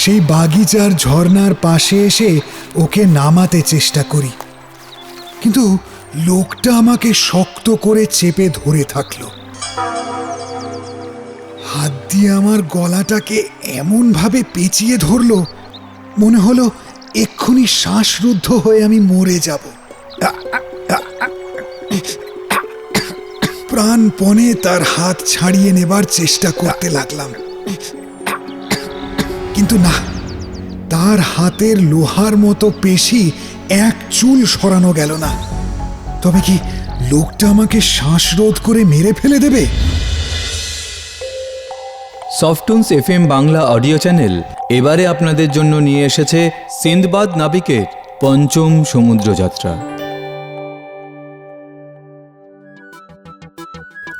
সেই বাগিচার ঝর্ণার পাশে এসে ওকে নামাতে চেষ্টা করি, কিন্তু লোকটা আমাকে শক্ত করে চেপে ধরে থাকলো। হাত দিয়ে আমার গলাটাকে এমন ভাবে পেঁচিয়ে ধরলো, মনে হলো এক্ষুনি শ্বাসরুদ্ধ হয়ে আমি মরে যাব। প্রাণপণে তার হাত ছাড়িয়ে নেবার চেষ্টা করতে লাগলাম, কিন্তু না, তার হাতের লোহার মতো পেশি এক চুল সরানো গেল না। তবে কি লোকটা আমাকে শ্বাসরোধ করে মেরে ফেলে দেবে? সফটুনস এফএম বাংলা অডিও চ্যানেল এবারে আপনাদের জন্য নিয়ে এসেছে সিন্দবাদ নাবিকের পঞ্চম সমুদ্রযাত্রা।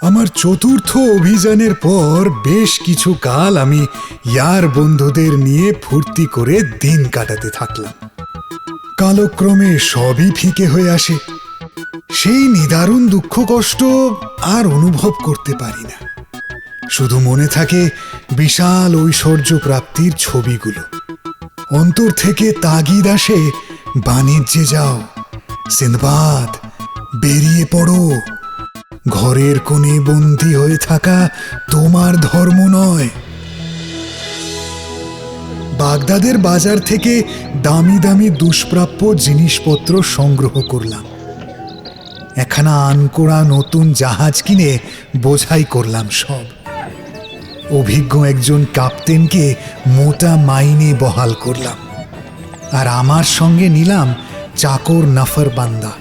আমার চতুর্থ অভিযানের পর বেশ কিছু কাল আমি ইয়ার বন্ধুদের নিয়ে ফুর্তি করে দিন কাটাতে থাকলাম। কালক্রমে সবই ফিকে হয়ে আসে। সেই নিদারুণ দুঃখ কষ্ট আর অনুভব করতে পারি না। শুধু মনে থাকে বিশাল ঐশ্বর্য প্রাপ্তির ছবিগুলো। অন্তর থেকে তাগিদ আসে, বাণিজ্যে যাও সিন্দবাদ, বেরিয়ে পড়ো। ঘরের কোণে বন্দী হয়ে থাকা তোমার ধর্ম নয়। বাগদাদের বাজার থেকে দামি দামি দুষ্প্রাপ্য জিনিসপত্র সংগ্রহ করলাম। একখানা আনকোড়া নতুন জাহাজ কিনে বোঝাই করলাম সব। অভিজ্ঞ একজন ক্যাপ্টেনকে মোটা মাইনে বহাল করলাম, আর আমার সঙ্গে নিলাম চাকর নফরবান্দা।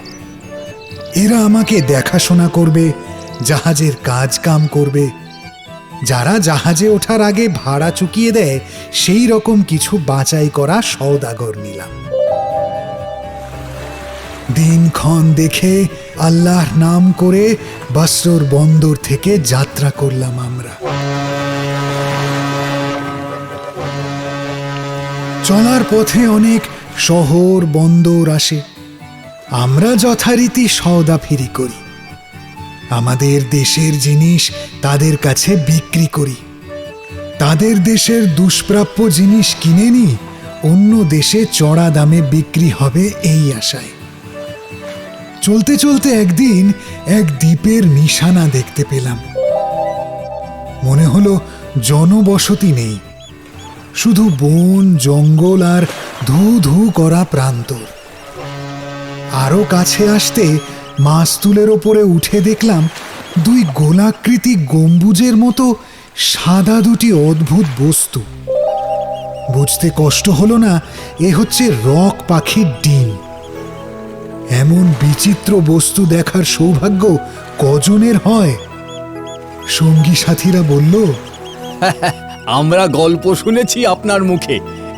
এরা আমাকে দেখাশোনা করবে, জাহাজের কাজ কাম করবে। যারা জাহাজে ওঠার আগে ভাড়া চুকিয়ে দেয় সেই রকম কিছু বাছাই করা সওদাগর নিলাম। দিনক্ষণ দেখে আল্লাহর নাম করে বসরার বন্দর থেকে যাত্রা করলাম আমরা। চলার পথে অনেক শহর বন্দর আসে। আমরা যথারীতি সওদা ফিরি করি। আমাদের দেশের জিনিস তাদের কাছে বিক্রি করি। তাদের দেশের দুষ্প্রাপ্য জিনিস কিনে নি, অন্য দেশে চড়া দামে বিক্রি হবে এই আশায়। চলতে চলতে একদিন এক দ্বীপের নিশানা দেখতে পেলাম। মনে হলো জনবসতি নেই, শুধু বন জঙ্গল আর ধু ধু করা প্রান্তর। আরো কাছে আসতে মাস্তুলের ওপরে উঠে দেখলাম দুই গোলাকৃতি গম্বুজের মতো সাদা দুটি অদ্ভুত বস্তু। বুঝতে কষ্ট হলো না এ হচ্ছে রক পাখির ডিম। এমন বিচিত্র বস্তু দেখার সৌভাগ্য কজনের হয়? সঙ্গী সাথীরা বলল, আমরা গল্প শুনেছি আপনার মুখে।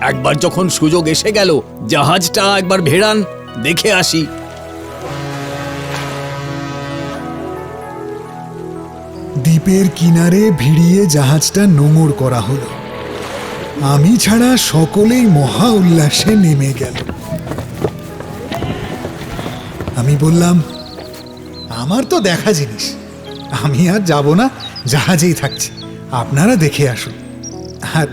একবার যখন সুযোগ এসে গেল, জাহাজটা একবার ভেড়ান, দেখে আসি। দ্বীপের কিনারে ভিড়িয়ে জাহাজটা নোঙর করা হলো। আমি ছাড়া সকলেই মহা উল্লাসে নেমে গেল। আমি বললাম, আমার তো দেখা জিনিস, আমি আর যাব না, জাহাজেই থাকছি, আপনারা দেখে আসুন। আর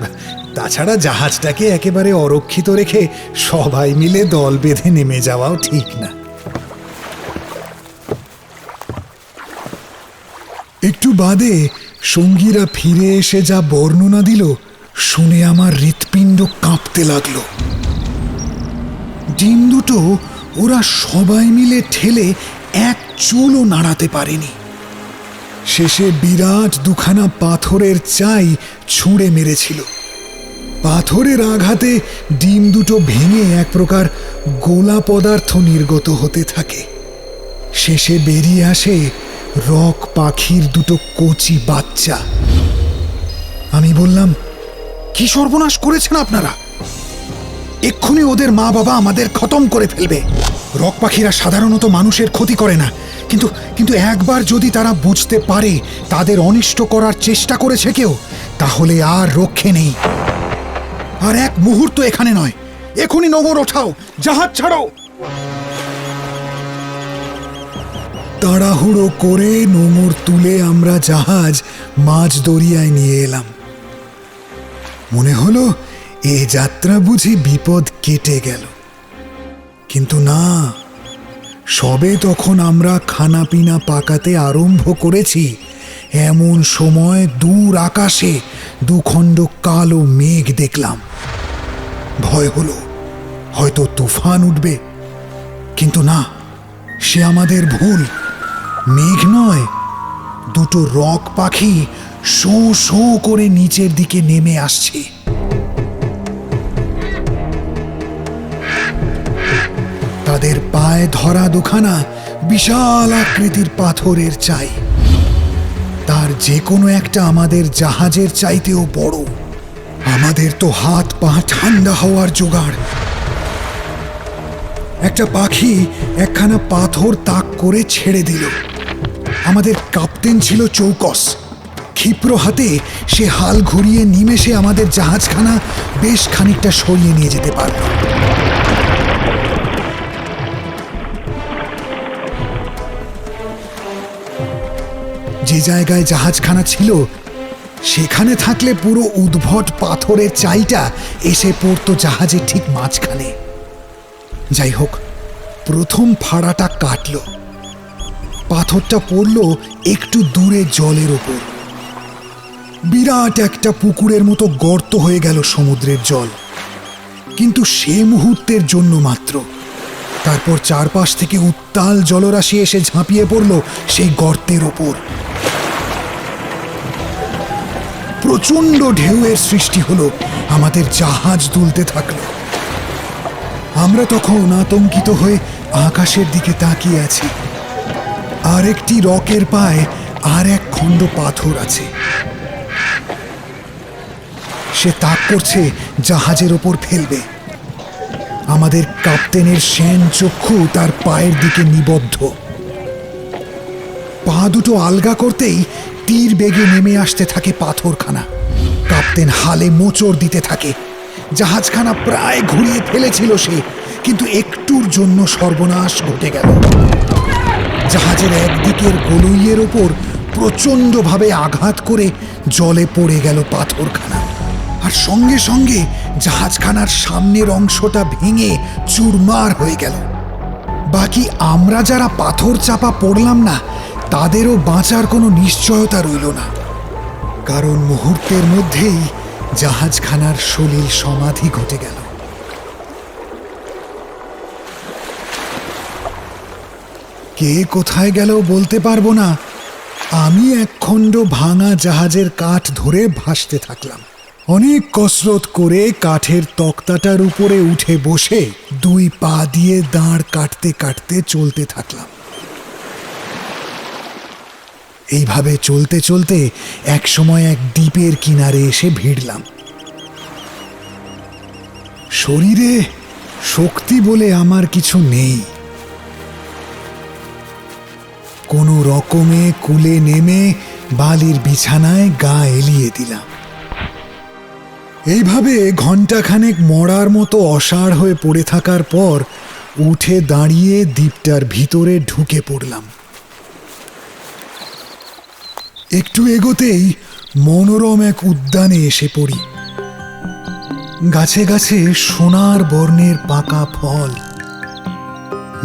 তাছাড়া জাহাজটাকে একেবারে অরক্ষিত রেখে সবাই মিলে দল বেঁধে নেমে যাওয়াও ঠিক না। একটু বাদে সঙ্গীরা ফিরে এসে যা বর্ণনা দিল, শুনে আমার হৃৎপিণ্ড কাঁপতে লাগলো। ডিম দুটো ওরা সবাই মিলে ঠেলে এক চুলও নাড়াতে পারেনি। শেষে বিরাট দুখানা পাথরের চাই ছুঁড়ে মেরেছিল। পাথরের আঘাতে ডিম দুটো ভেঙে এক প্রকার গোলা পদার্থ নির্গত হতে থাকে। শেষে বেরিয়ে আসে রক পাখির দুটো কচি বাচ্চা। আমি বললাম, কি সর্বনাশ করেছেন আপনারা? এক্ষুনি ওদের মা বাবা আমাদের খতম করে ফেলবে। রক পাখিরা সাধারণত মানুষের ক্ষতি করে না, কিন্তু একবার যদি তারা বুঝতে পারে তাদের অনিষ্ট করার চেষ্টা করেছে কেউ, তাহলে আর রক্ষে নেই। আর এক মুহূর্ত এখানে নয়, এখনই নগর ওঠাও, জাহাজ ছাড়ো। তাড়াহুড়ো করে নোঙর তুলে আমরা জাহাজ মাঝ দরিয়ায় নিয়ে এলাম। মনে হলো এ যাত্রা বুঝি বিপদ কেটে গেল। কিন্তু না, সবে তখন আমরা খানাপিনা পাকাতে আরম্ভ করেছি, এমন সময় দূর আকাশে দুখণ্ড কালো মেঘ দেখলাম। ভয় হলো হয়তো তুফান উঠবে, কিন্তু না, সে আমাদের ভুল। মেঘ নয়, দুটো রক পাখি শোঁ শোঁ করে নিচের দিকে নেমে আসছে। তাদের পায়ে ধরা দুখানা বিশাল আকৃতির পাথরের চাই, তার যে কোনো একটা আমাদের জাহাজের চাইতেও বড়। আমাদের তো হাত পা ঠান্ডা হওয়ার জোগাড়। একটা পাখি একখানা পাথর তাক করে ছেড়ে দিল। আমাদের কাপ্তেন ছিল চৌকস, ক্ষিপ্র হাতে সে হাল ঘুরিয়ে নিমেষে আমাদের জাহাজখানা বেশ খানিকটা সরিয়ে নিয়ে যেতে পারল। যে জায়গায় জাহাজখানা ছিল সেখানে থাকলে পুরো উদ্ভট পাথরের চাইটা এসে পড়তো জাহাজের ঠিক মাঝখানে। যাই হোক, প্রথম ফাড়াটা কাটল। পাথরটা পড়ল একটু দূরে জলের ওপর। বিরাট একটা পুকুরের মতো গর্ত হয়ে গেল সমুদ্রের জল, কিন্তু সে মুহূর্তের জন্য মাত্র। তারপর চারপাশ থেকে উত্তাল জলরাশি এসে ঝাঁপিয়ে পড়ল সেই গর্তের ওপর। প্রচন্ড ঢেউয়ের সৃষ্টি হলো, আমাদের জাহাজ দুলতে থাকলো। আমরা তখন আতঙ্কিত হয়ে আকাশের দিকে তাকিয়ে আছি। আর একটি রকের পায়ে আর এক খণ্ড পাথর আছে, সে তাক করছে জাহাজের ওপর ফেলবে। আমাদের কাপ্তেনের শ্যান চক্ষু তার পায়ের দিকে নিবদ্ধ। পা দুটো আলগা করতেই তীর বেগে নেমে আসতে থাকে পাথরখানা। কাপ্তেন হালে মোচড় দিতে থাকে। জাহাজখানা প্রায় ঘুরিয়ে ফেলেছিল সে, কিন্তু একটুর জন্য সর্বনাশ ঘটে গেল। জাহাজের একদিকের গলুইয়ের ওপর প্রচণ্ডভাবে আঘাত করে জলে পড়ে গেল পাথরখানা, আর সঙ্গে সঙ্গে জাহাজখানার সামনের অংশটা ভেঙে চুরমার হয়ে গেল। বাকি আমরা যারা পাথর চাপা পড়লাম না, তাদেরও বাঁচার কোনো নিশ্চয়তা রইল না, কারণ মুহূর্তের মধ্যেই জাহাজখানার সলিল সমাধি ঘটে গেল। কে কোথায় গেল বলতে পারবো না। আমি একখণ্ড ভাঙা জাহাজের কাঠ ধরে ভাসতে থাকলাম। অনেক কসরত করে কাঠের তক্তাটার উপরে উঠে বসে দুই পা দিয়ে দাঁড় কাটতে কাটতে চলতে থাকলাম। এইভাবে চলতে চলতে এক সময় এক দ্বীপের কিনারে এসে ভিড়লাম। শরীরে শক্তি বলে আমার কিছু নেই। কোনো রকমে কুলে নেমে বালির বিছানায় গা এলিয়ে দিলাম। এইভাবে ঘণ্টাখানেক মরার মতো অসাড় হয়ে পড়ে থাকার পর উঠে দাঁড়িয়ে দ্বীপটার ভিতরে ঢুকে পড়লাম। একটু এগোতেই মনোরম এক উদ্যানে এসে পড়ি। গাছে গাছে সোনার বর্ণের পাকা ফল,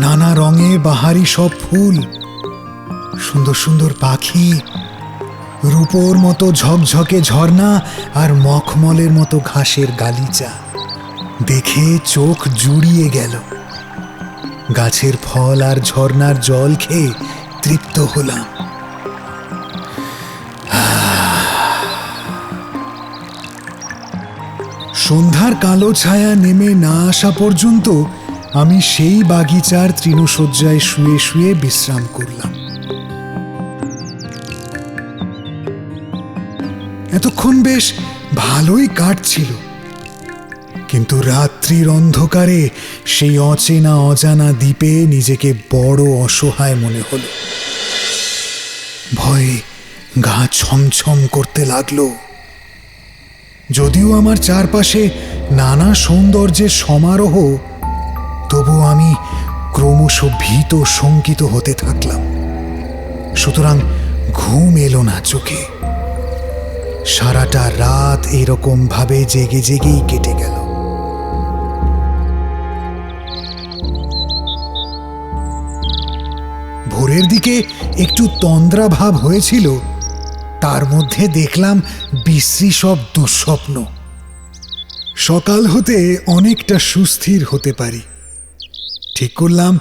নানা রঙে বাহারি সব ফুল, সুন্দর সুন্দর পাখি, রূপোর মতো ঝকঝকে ঝর্ণা আর মখমলের মতো ঘাসের গালিচা। দেখে চোখ জুড়িয়ে গেল। গাছের ফল আর ঝর্ণার জল খেয়ে তৃপ্ত হলাম। সন্ধ্যার কালো ছায়া নেমে না আসা পর্যন্ত আমি সেই বাগিচার তৃণশয্যায় শুয়ে শুয়ে বিশ্রাম করলাম। এতক্ষণ বেশ ভালোই কাটছিল, কিন্তু রাত্রির অন্ধকারে সেই অচেনা অজানা দ্বীপে নিজেকে বড় অসহায় মনে হলো। ভয়ে গা ছমছম করতে লাগলো। যদিও আমার চারপাশে নানা সৌন্দর্যের সমারোহ, তবু আমি ক্রমশ ভীত শঙ্কিত হতে থাকলাম। সুতরাং ঘুম এলো না চোখে। সারাটা রাত এরকম ভাবে জেগে জেগেই কেটে গেল। ভোরের দিকে একটু তন্দ্রা ভাব হয়েছিল, তার মধ্যে দেখলাম বিশ্রী সব দুঃস্বপ্ন। সকাল হতে অনেকটা সুস্থির হতে পারি। ঠিক করলাম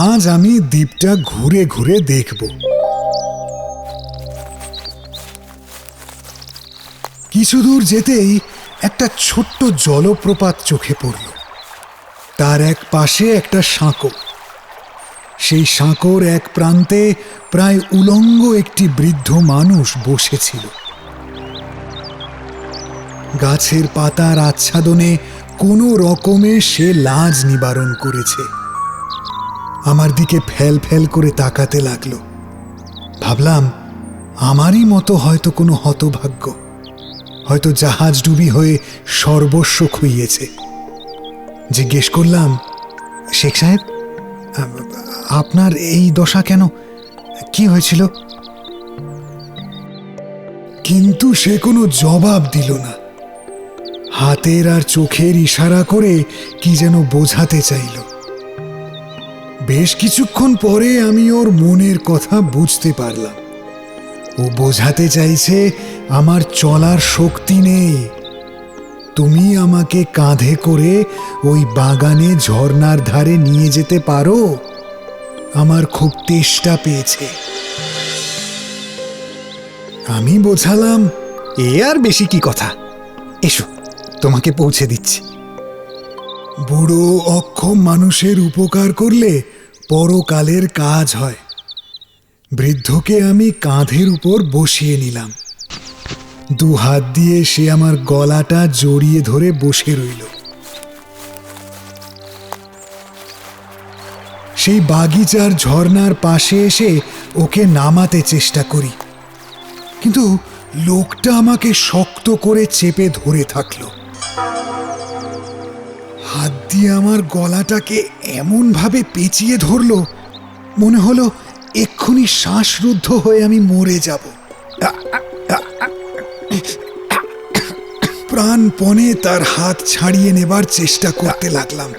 আজ আমি দ্বীপটা ঘুরে ঘুরে দেখব। কিছু দূর যেতেই একটা ছোট্ট জলপ্রপাত চোখে পড়ল। তার এক পাশে একটা সাঁকো। সেই সাঁকোর এক প্রান্তে প্রায় উলঙ্গ একটি বৃদ্ধ মানুষ বসেছিল। গাছের পাতার আচ্ছাদনে কোনো রকমে সে লাজ নিবারণ করেছে। আমার দিকে ফেল ফেল করে তাকাতে লাগলো। ভাবলাম আমারই মতো হয়তো কোনো হতভাগ্য, হয়তো জাহাজ ডুবি হয়ে সর্বস্ব খুইয়েছে। জিজ্ঞেস করলাম, শেখ সাহেব, আপনার এই দশা কেন? কি হয়েছিল? কিন্তু সে কোনো জবাব দিল না। হাতের আর চোখের ইশারা করে কি যেন বোঝাতে চাইল। বেশ কিছুক্ষণ পরে আমি ওর মনের কথা বুঝতে পারলাম। ও বোঝাতে চাইছে আমার চলার শক্তি নেই। তুমি আমাকে কাঁধে করে ওই বাগানে ঝর্ণার ধারে নিয়ে যেতে পারো? আমার খুব তেষ্টা পেয়েছে। আমি বোঝালাম, এ আর বেশি কি কথা, এসো তোমাকে পৌঁছে দিচ্ছি। বুড়ো অক্ষম মানুষের উপকার করলে পরকালের কাজ হয়। বৃদ্ধকে আমি কাঁধের উপর বসিয়ে নিলাম। দু হাত দিয়ে সে আমার গলাটা জড়িয়ে ধরে বসে রইল। সেই বাগিচার ঝর্ণার পাশে এসে ওকে নামাতে চেষ্টা করি, কিন্তু লোকটা আমাকে শক্ত করে চেপে ধরে থাকলো। হাত দিয়ে আমার গলাটাকে এমন ভাবে পেঁচিয়ে ধরলো, মনে হলো এক্ষুনি শ্বাসরুদ্ধ হয়ে আমি মরে যাব। প্রাণপণে তার হাত ছাড়িয়ে নেবার চেষ্টা করতে লাগলাম,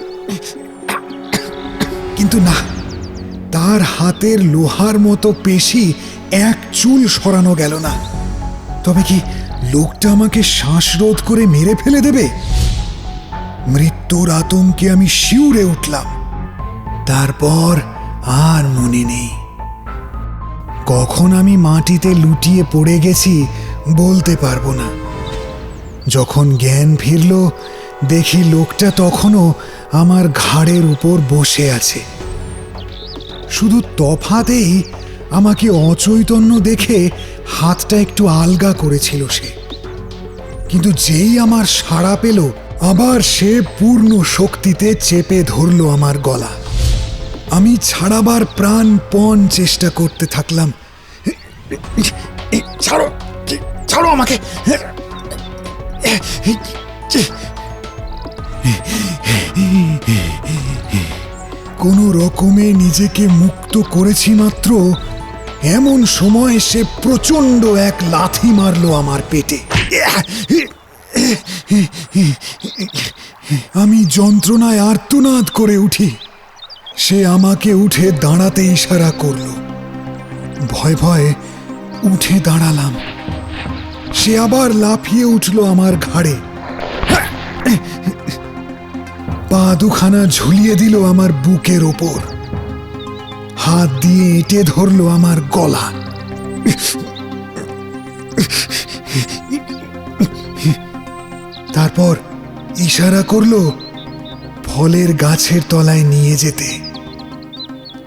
কিন্তু না, তার হাতের লোহার মতো পেশি এক চুল সরানো গেল না। তবে কি লোকটা আমাকে শ্বাসরোধ করে মেরে ফেলে দেবে? মৃত্যুর আতঙ্কে আমি শিউরে উঠলাম। তারপর আর মনে নেই। কখন আমি মাটিতে লুটিয়ে পড়ে গেছি বলতে পারবো না। যখন জ্ঞান ফিরল, দেখি লোকটা তখনও আমার ঘাড়ের উপর বসে আছে। শুধু তফাতেই আমাকে অচৈতন্য দেখে হাতটা একটু আলগা করেছিল সে, কিন্তু যেই আমার সাড়া পেল, আবার সে পূর্ণ শক্তিতে চেপে ধরল আমার গলা। আমি ছাড়াবার প্রাণপণ চেষ্টা করতে থাকলাম। ছাড়ো, ছাড়ো আমাকে। কোনো রকমে নিজেকে মুক্ত করেছি মাত্র, এমন সময় সে প্রচণ্ড এক লাথি মারলো আমার পেটে। আমি যন্ত্রণায় আর্তনাদ করে উঠি। সে আমাকে উঠে দাঁড়াতে ইশারা করলো। ভয় ভয়ে উঠে দাঁড়ালাম। সে আবার লাফিয়ে উঠলো আমার ঘাড়ে, পা দুখানা ঝুলিয়ে দিল আমার বুকের ওপর, হাত দিয়ে এঁটে ধরলো আমার গলা। তারপর ইশারা করলো ফলের গাছের তলায় নিয়ে যেতে।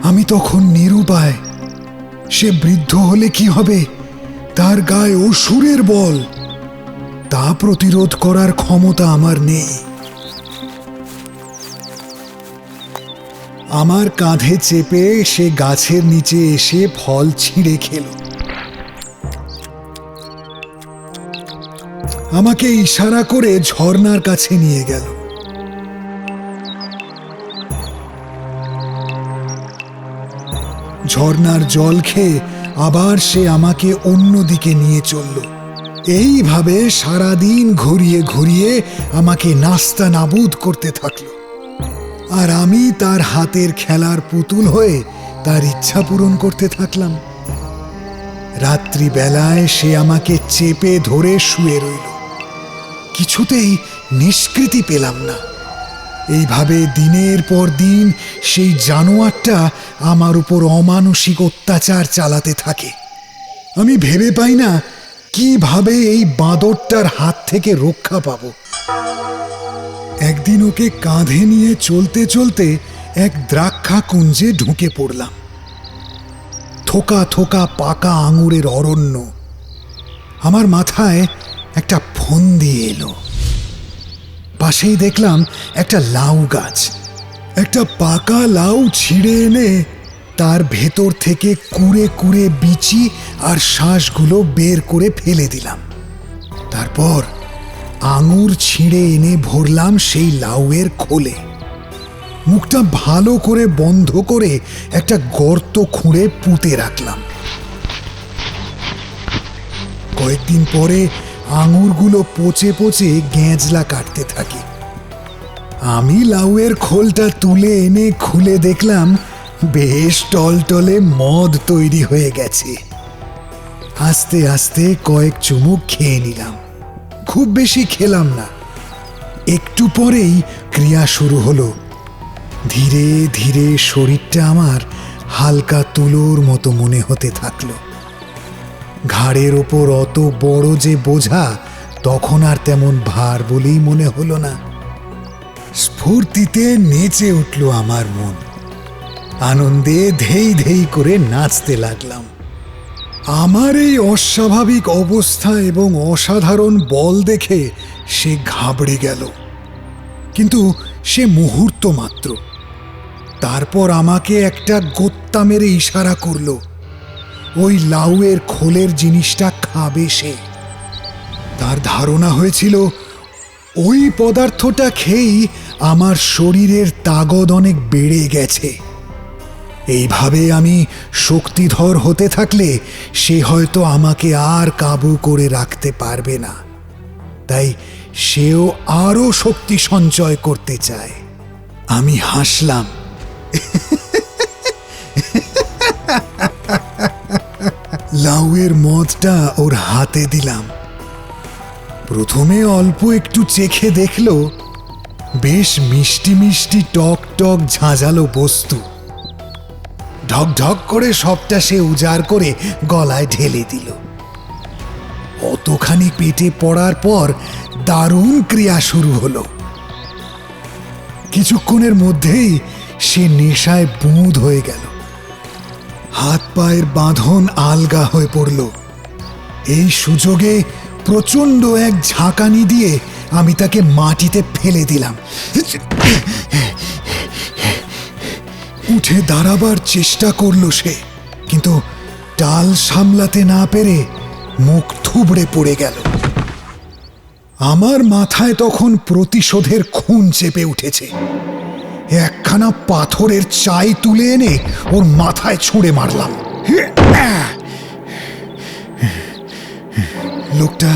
আমি তখন নিরুপায়। সে বৃদ্ধ হলে কি হবে? তার গায়ে অসুরের বল, তা প্রতিরোধ করার ক্ষমতা আমার নেই। আমার কাঁধে চেপে সে গাছের নিচে এসে ফল ছিঁড়ে খেল। আমাকে ইশারা করে ঝর্ণার কাছে নিয়ে গেল। ঝর্ণার জল খেয়ে আবার সে আমাকে অন্যদিকে নিয়ে চলল। এইভাবে সারাদিন ঘুরিয়ে ঘুরিয়ে আমাকে নাস্তা নাবুদ করতে থাকলো, আর আমি তার হাতের খেলার পুতুল হয়ে তার ইচ্ছা পূরণ করতে থাকলাম। রাত্রিবেলায় সে আমাকে চেপে ধরে শুয়ে রইল, কিছুতেই নিষ্কৃতি পেলাম না। এইভাবে দিনের পর দিন সেই জানোয়ারটা আমার উপর অমানসিক অত্যাচার চালাতে থাকে। আমি ভেবে পাই না কিভাবে এই বাঁদরটার হাত থেকে রক্ষা পাব। একদিন ওকে কাঁধে নিয়ে চলতে চলতে এক দ্রাক্ষা কুঞ্জে ঢুকে পড়লাম। থোকা থোকা পাকা আঙুরের অরণ্য। আমার মাথায় একটা ফন্দি এলো। পাশেই দেখলাম একটা লাউ গাছ। একটা পাকা লাউ ছিঁড়ে এনে তার ভেতর থেকে কুড়ে কুড়ে বিচি আর শ্বাসগুলো বের করে ফেলে দিলাম। তারপর আঙুর ছিঁড়ে এনে ভরলাম সেই লাউয়ের খোলে। মুখটা ভালো করে বন্ধ করে একটা গর্ত খুঁড়ে পুঁতে রাখলাম। কয়েকদিন পরে আঙুরগুলো পচে পচে গেঁজলা কাটতে থাকে। আমি লাউয়ের খোলটা তুলে এনে খুলে দেখলাম বেশ টলটলে মদ তৈরি হয়ে গেছে। আস্তে আস্তে কয়েক চুমুক খেয়ে নিলাম। খুব বেশি খেলাম না। একটু পরেই ক্রিয়া শুরু হলো। ধীরে ধীরে শরীরটা আমার হালকা তুলোর মতো মনে হতে থাকলো। ঘাড়ের ওপর অত বড় যে বোঝা তখন আর তেমন ভার বলেই মনে হলো না। স্ফূর্তিতে নেচে উঠল আমার মন। আনন্দে ধেই ধেই করে নাচতে লাগলাম। আমার এই অস্বাভাবিক অবস্থা এবং অসাধারণ বল দেখে সে ঘাবড়ে গেল, কিন্তু সে মুহূর্ত মাত্র। তারপর আমাকে একটা গোত্তা মেরে ইশারা করলো ওই লাউয়ের খোলের জিনিসটা খাবে সে। তার ধারণা হয়েছিল ওই পদার্থটা খেয়েই আমার শরীরের তাগদ অনেক বেড়ে গেছে। এইভাবে আমি শক্তিধর হতে থাকলে সে হয়তো আমাকে আর কাবু করে রাখতে পারবে না। তাই সেও আরো শক্তি সঞ্চয় করতে চায়। আমি হাসলাম। লাউয়ের মদটা ওর হাতে দিলাম। প্রথমে অল্প একটু চেখে দেখলো বেশ মিষ্টি মিষ্টি টক টক ঝাঁঝালো বস্তু। ঢক ঢক করে সবটা সে উজাড় করে গলায় ঢেলে দিল। অতখানি পেটে পড়ার পর দারুণ ক্রিয়া শুরু হলো। কিছুক্ষণের মধ্যেই সে নেশায় বুঁদ হয়ে গেল। হাত পায়ের বাঁধন আলগা হয়ে পড়ল। এই সুযোগে প্রচণ্ড এক ঝাঁকানি দিয়ে আমি তাকে মাটিতে ফেলে দিলাম। উঠে দাঁড়াবার চেষ্টা করল সে, কিন্তু টাল সামলাতে না পেরে মুখ থুবড়ে পড়ে গেল। আমার মাথায় তখন প্রতিশোধের খুন চেপে উঠেছে। একখানা পাথরের চাই তুলে এনে ওর মাথায় ছুঁড়ে মারলাম। লোকটা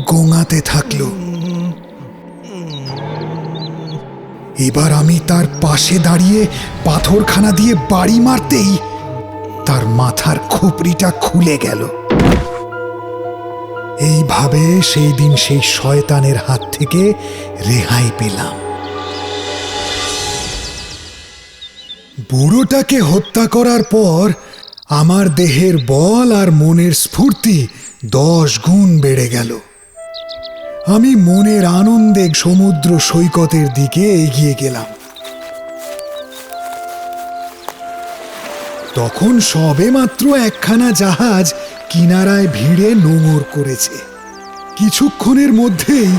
গোঙাতে থাকলো। এবার আমি তার পাশে দাঁড়িয়ে পাথরখানা দিয়ে বাড়ি মারতেই তার মাথার খুপড়িটা খুলে গেল। এইভাবে সেই দিন সেই শয়তানের হাত থেকে রেহাই পেলাম। বুড়োটাকে হত্যা করার পর আমার দেহের বল আর মনের স্ফূর্তি 10 গুণ বেড়ে গেল। আমি মনের আনন্দে সমুদ্র সৈকতের দিকে এগিয়ে গেলাম। তখন সবে মাত্র একখানা জাহাজ কিনারায় ভিড়ে নোঙর করেছে। কিছুক্ষণের মধ্যেই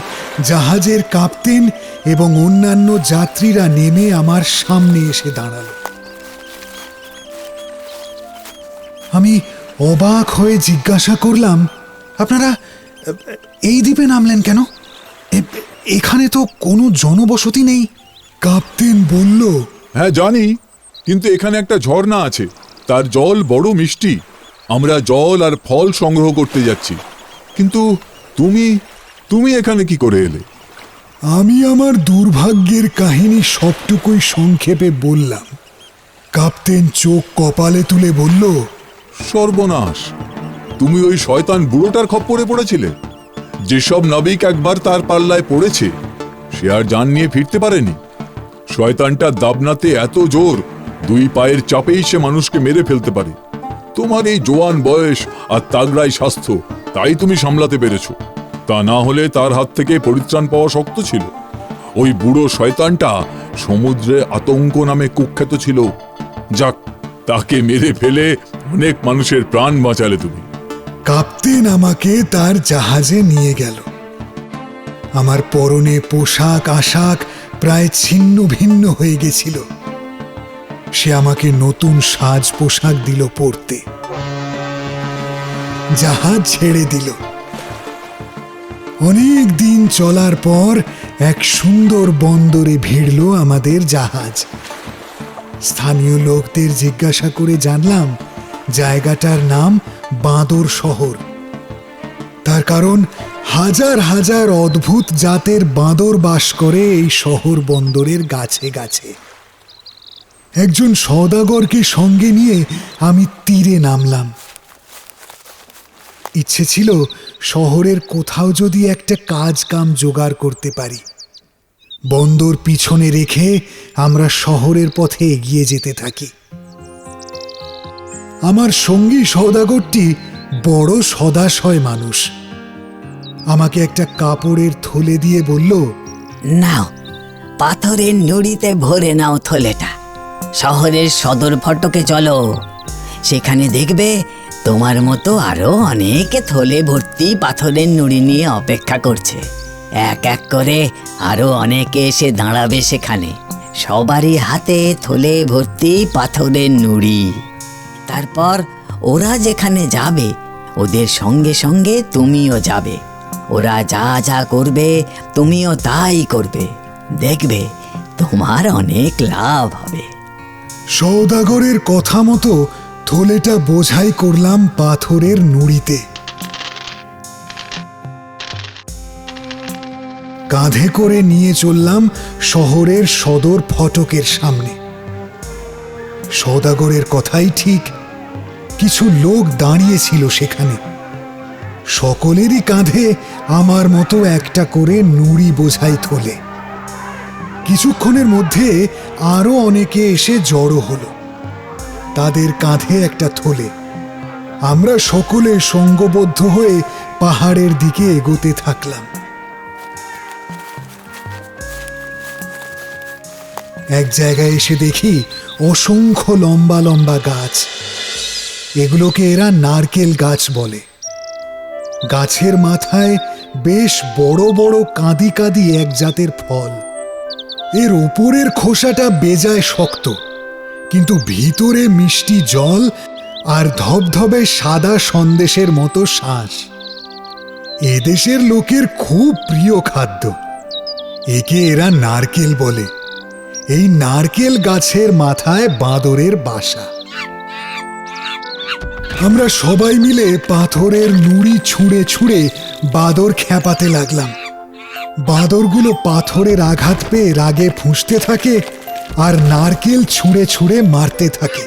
জাহাজের কাপ্তেন এবং অন্যান্য যাত্রীরা নেমে আমার সামনে এসে দাঁড়ালো। আমি অবাক হয়ে জিজ্ঞাসা করলাম, আপনারা এই দ্বীপে নামলেন কেন? এখানে তো কোনো জনবসতি নেই। কাপ্তেন বলল, হ্যাঁ জানি, কিন্তু এখানে একটা ঝর্ণা আছে, তার জল বড় মিষ্টি। আমরা জল আর ফল সংগ্রহ করতে যাচ্ছি। কিন্তু তুমি তুমি এখানে কি করে এলে? আমি আমার দুর্ভাগ্যের কাহিনী সবটুকুই সংক্ষেপে বললাম। কাপ্তেন চোখ কপালে তুলে বলল, সর্বনাশ! তুমি ওই শয়তান বুড়োটার খপ্পরে পড়েছিলে? যেসব নাবিক একবার তার পাল্লায় পড়েছে সে আর জান নিয়ে ফিরতে পারেনি। শয়তানটা দাবনাতে এত জোর, 2 পায়ের চাপেই সে মানুষকে মেরে ফেলতে পারে। তোমার এই জোয়ান বয়স আর তাগড়াই স্বাস্থ্য, তাই তুমি সামলাতে পেরেছো। তা না হলে তার হাত থেকে পরিত্রাণ পাওয়া শক্ত ছিল। ওই বুড়ো শয়তানটা সমুদ্রে আতঙ্ক নামে কুখ্যাত ছিল। যাক, তাকে মেরে ফেলে অনেক মানুষের প্রাণ বাঁচালে তুমি। কাপ্তেন আমাকে তার জাহাজে নিয়ে গেল। আমার পরনে পোশাক আশাক প্রায় ছিন্ন ভিন্ন হয়ে গেছিল। সে আমাকে নতুন সাজ পোশাক দিল পরতে। জাহাজ ছেড়ে দিল। অনেক দিন চলার পর এক সুন্দর বন্দরে ভিড়ল আমাদের জাহাজ। স্থানীয় লোকদের জিজ্ঞাসা করে জানলাম জায়গাটার নাম বাঁদর শহর। তার কারণ হাজার হাজার অদ্ভুত জাতের বাঁদর বাস করে এই শহর বন্দরের গাছে গাছে। একজন সওদাগরকে সঙ্গে নিয়ে আমি তীরে নামলাম। ইচ্ছে ছিল শহরের কোথাও যদি একটা কাজ কাম জোগাড় করতে পারি। বন্দর পিছনে রেখে আমরা শহরের পথে এগিয়ে যেতে থাকি। আমার সঙ্গী সওদাগরটি বড় সদাশয় মানুষ। আমাকে একটা কাপড়ের থলে দিয়ে বলল, নাও, পাথরের নুড়িতে ভরে নাও থলেটা। শহরের সদর ফটকে চলো, সেখানে দেখবে তোমার মতো আরো অনেকে থলে ভর্তি পাথরের নুড়ি নিয়ে অপেক্ষা করছে। এক এক করে আরো অনেকে এসে দাঁড়াবে সেখানে। সবারই হাতে থলে ভর্তি পাথরের নুড়ি। তারপর ওরা যেখানে যাবে ওদের সঙ্গে সঙ্গে তুমিও যাবে। ওরা যা যা করবে তুমিও তাই করবে। দেখবে তোমার অনেক লাভ হবে। সওদাগরের কথা মতো থলেটা বোঝাই করলাম পাথরের নুড়িতে। কাঁধে করে নিয়ে চললাম শহরের সদর ফটকের সামনে। সওদাগরের কথাই ঠিক, কিছু লোক দাঁড়িয়েছিল সেখানে। সকলেরই কাঁধে আমার মতো একটা করে নুড়ি বোঝাই থলে। কিছুক্ষণের মধ্যে আরো অনেকে এসে জড়ো হলো। তাদের কাঁধে একটা থলে। আমরা সকলে সঙ্গবদ্ধ হয়ে পাহাড়ের দিকে এগোতে থাকলাম। এক জায়গায় এসে দেখি অসংখ্য লম্বা লম্বা গাছ। এগুলোকে এরা নারকেল গাছ বলে। গাছের মাথায় বেশ বড় বড় কাঁদি কাঁদি এক জাতের ফল। এর ওপরের খোসাটা বেজায় শক্ত, কিন্তু ভিতরে মিষ্টি জল আর ধবধবে সাদা সন্দেশের মতো শাঁস। এদেশের লোকের খুব প্রিয় খাদ্য। একে এরা নারকেল বলে। এই নারকেল গাছের মাথায় বাঁদরের বাসা। আমরা সবাই মিলে পাথরের নুড়ি ছুঁড়ে ছুঁড়ে বাঁদর খেপাতে লাগলাম। বাঁদরগুলো পাথরের আঘাত পেয়ে রাগে ফুঁসতে থাকে আর নারকেল ছুঁড়ে ছুঁড়ে মারতে থাকে।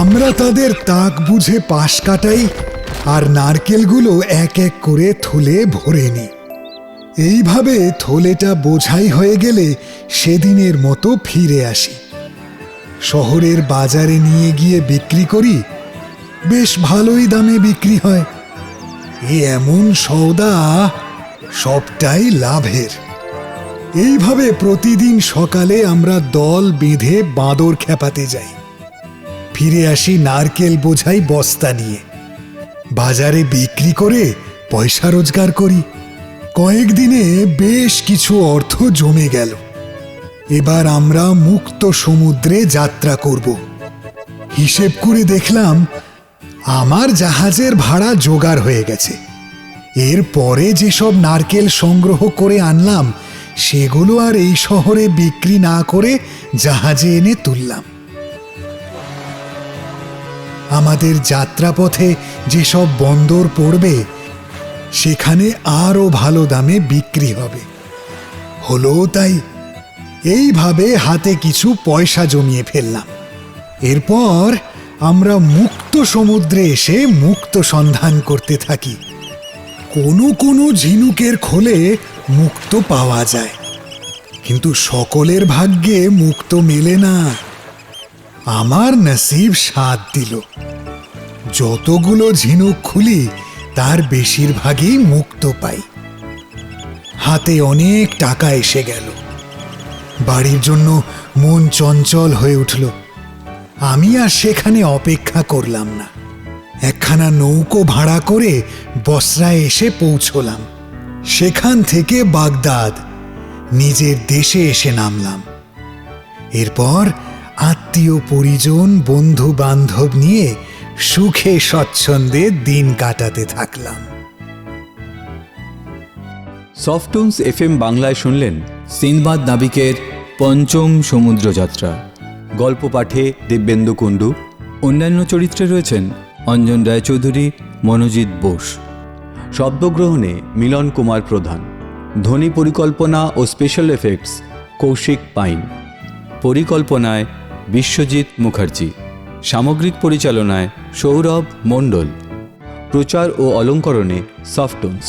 আমরা তাদের তাক বুঝে পাশ কাটাই আর নারকেলগুলো এক এক করে থলে ভরে নিই। এইভাবে থলেটা বোঝাই হয়ে গেলে সেদিনের মতো ফিরে আসি। শহরের বাজারে নিয়ে গিয়ে বিক্রি করি। বেশ ভালোই দামে বিক্রি হয়। এমন সওদা সবটাই লাভের। এইভাবে প্রতিদিন সকালে আমরা দল বেঁধে বাঁদর খেপাতে যাই। ফিরে আসি নারকেল বোঝাই বস্তা নিয়ে। বাজারে বিক্রি করে পয়সা রোজগার করি। কয়েকদিনে বেশ কিছু অর্থ জমে গেল। এবার আমরা মুক্ত সমুদ্রে যাত্রা করব। হিসেব করে দেখলাম আমার জাহাজের ভাড়া জোগাড় হয়ে গেছে। এরপরে যেসব নারকেল সংগ্রহ করে আনলাম সেগুলো আর এই শহরে বিক্রি না করে জাহাজে এনে তুললাম। আমাদের যাত্রাপথে যেসব বন্দর পড়বে সেখানে আরো ভালো দামে বিক্রি হবে। হলো তাই। এইভাবে হাতে কিছু পয়সা জমিয়ে ফেললাম। এরপর আমরা মুক্ত সমুদ্রে এসে মুক্ত সন্ধান করতে থাকি। কোনো কোনো ঝিনুকের খোলে মুক্ত পাওয়া যায়, কিন্তু সকলের ভাগ্যে মুক্ত মেলে না। আমার নসিব সাথ দিল। যতগুলো ঝিনুক খুলি তার বেশিরভাগই মুক্ত পাই। হাতে অনেক টাকা এসে গেল। বাড়ির জন্য মন চঞ্চল হয়ে উঠল। আমি আর সেখানে অপেক্ষা করলাম না। একখানা নৌকো ভাড়া করে বসরায় এসে পৌঁছলাম। সেখান থেকে বাগদাদ, নিজের দেশে এসে নামলাম। এরপর আত্মীয় পরিজন, বন্ধু বান্ধব নিয়ে সুখে স্বচ্ছন্দে দিন কাটাতে থাকলাম। সফটুনস এফএম বাংলায় শুনলেন সিন্দবাদ নাবিকের পঞ্চম সমুদ্রযাত্রা। গল্প পাঠে দিব্যেন্দু কুণ্ডু। অন্যান্য চরিত্রে রয়েছেন অঞ্জন রায়চৌধুরী, মনোজিৎ বোস। শব্দগ্রহণে মিলন কুমার প্রধান। ধ্বনি পরিকল্পনা ও স্পেশাল এফেক্টস কৌশিক পাইন। পরিকল্পনায় বিশ্বজিৎ মুখার্জি। সামগ্রিক পরিচালনায় সৌরভ মণ্ডল। প্রচার ও অলঙ্করণে সফটুনস।